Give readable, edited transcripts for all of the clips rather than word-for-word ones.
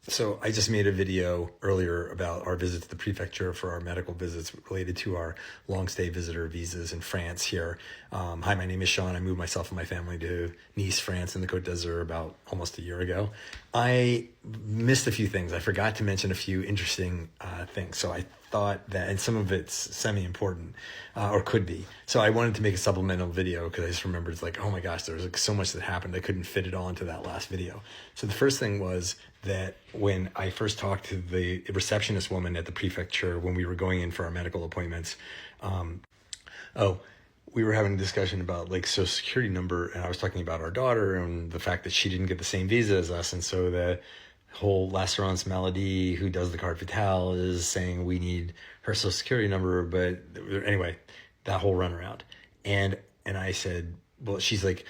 So I just made a video earlier about our visit to the prefecture for our medical visits related to our long stay visitor visas in France here. Hi, my name is Sean. I moved myself and my family to Nice, France in the Côte d'Azur about almost a year ago. I missed a few things. I forgot to mention a few interesting things. So I thought that, and some of it's semi-important, or could be. So I wanted to make a supplemental video because I just remembered it's like, oh my gosh, there was like so much that happened. I couldn't fit it all into that last video. So the first thing was that when I first talked to the receptionist woman at the prefecture when we were going in for our medical appointments, we were having a discussion about like social security number, and I was talking about our daughter and the fact that she didn't get the same visa as us, and so the whole l'assurance maladie who does the carte vitale is saying we need her social security number. But anyway, that whole runaround, and I said, well, she's like,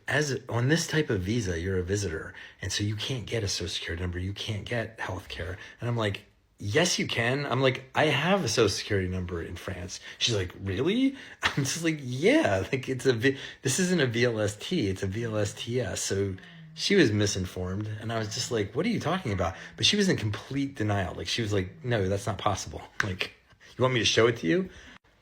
as on this type of visa, you're a visitor, and so you can't get a social security number, you can't get health care. And I'm like, yes, you can. I'm like, I have a social security number in France. She's like, really? I'm just like, yeah, like this isn't a VLST, it's a VLSTS. So she was misinformed, and I was just like, what are you talking about? But she was in complete denial. Like, she was like, no, that's not possible. Like, you want me to show it to you?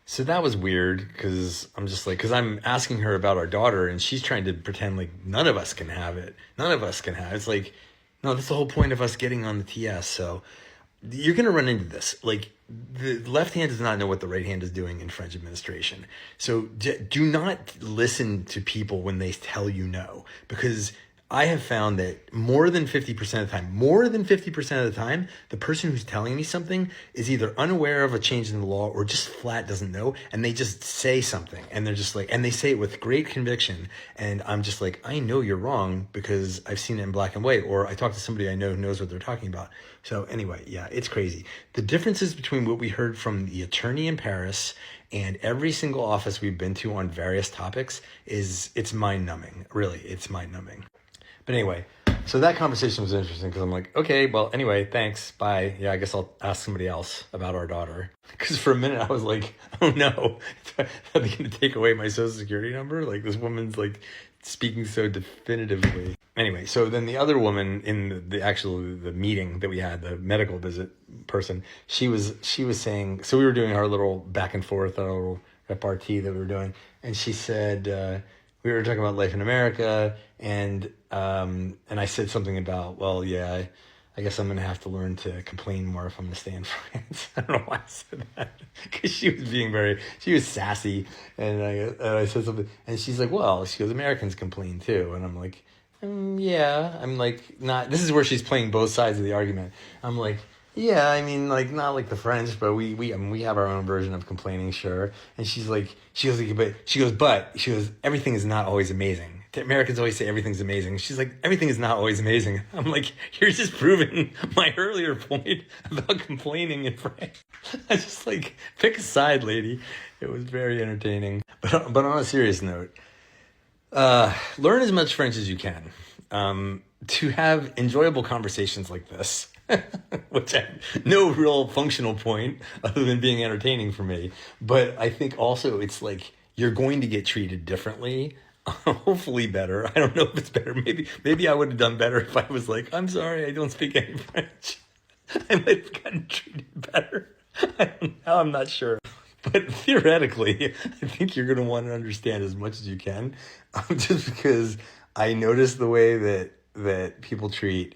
So that was weird because I'm just like, because I'm asking her about our daughter and she's trying to pretend like none of us can have it. None of us can have it. It's like, no, that's the whole point of us getting on the TS. So you're going to run into this. Like, the left hand does not know what the right hand is doing in French administration. So do not listen to people when they tell you no, because I have found that more than 50% of the time, the person who's telling me something is either unaware of a change in the law or just flat doesn't know, and they just say something, and they're just like, and they say it with great conviction, and I'm just like, I know you're wrong because I've seen it in black and white, or I talk to somebody I know who knows what they're talking about. So anyway, yeah, it's crazy. The differences between what we heard from the attorney in Paris and every single office we've been to on various topics it's mind-numbing. Really, it's mind-numbing. But anyway, so that conversation was interesting because I'm like, okay, well, anyway, thanks, bye. Yeah, I guess I'll ask somebody else about our daughter. Because for a minute I was like, oh no, are they going to take away my social security number? Like, this woman's like speaking so definitively. Anyway, so then the other woman in the meeting that we had, the medical visit person, she was saying, so we were doing our little back and forth, our little repartee that we were doing, and she said, we were talking about life in America, and I said something about, well, yeah, I guess I'm going to have to learn to complain more if I'm going to stay in France. I don't know why I said that, because she was sassy, and I said something, and she's like, well, she goes, Americans complain too, and I'm like, yeah, I'm like, not, this is where she's playing both sides of the argument. I'm like, yeah, I mean, like, not like the French, but we have our own version of complaining, sure. And she goes, everything is not always amazing. The Americans always say everything's amazing. She's like, everything is not always amazing. I'm like, you're just proving my earlier point about complaining in France. I just like, pick a side, lady. It was very entertaining. But on a serious note, learn as much French as you can to have enjoyable conversations like this. Which have no real functional point other than being entertaining for me. But I think also it's like you're going to get treated differently, hopefully better. I don't know if it's better. Maybe I would have done better if I was like, I'm sorry, I don't speak any French. I might have gotten treated better. Now I'm not sure. But theoretically, I think you're going to want to understand as much as you can, just because I notice the way that people treat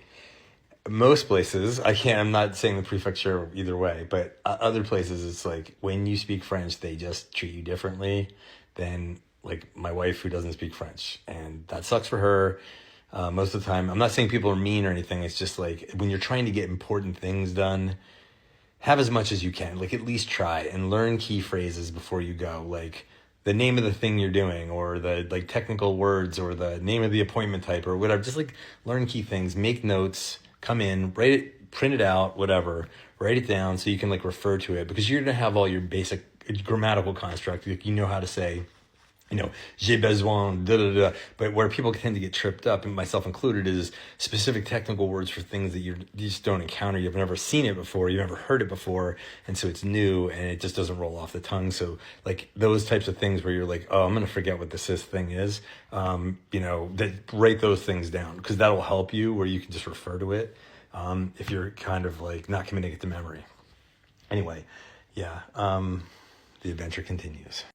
most places. I'm not saying the prefecture either way, but other places it's like when you speak French, they just treat you differently than like my wife who doesn't speak French. And that sucks for her. Most of the time, I'm not saying people are mean or anything. It's just like when you're trying to get important things done, have as much as you can, like at least try and learn key phrases before you go, like the name of the thing you're doing or the like technical words or the name of the appointment type or whatever. Just like learn key things, make notes, come in, write it, print it out, whatever, write it down so you can like refer to it, because you're going to have all your basic grammatical construct. Like, you know how to say, j'ai besoin, da da da. But where people tend to get tripped up, and myself included, is specific technical words for things that you just don't encounter. You've never seen it before. You've never heard it before. And so it's new and it just doesn't roll off the tongue. So like those types of things where you're like, oh, I'm going to forget what this thing is. Write those things down, because that'll help you where you can just refer to it. if you're kind of like not committing it to memory. Anyway, yeah, the adventure continues.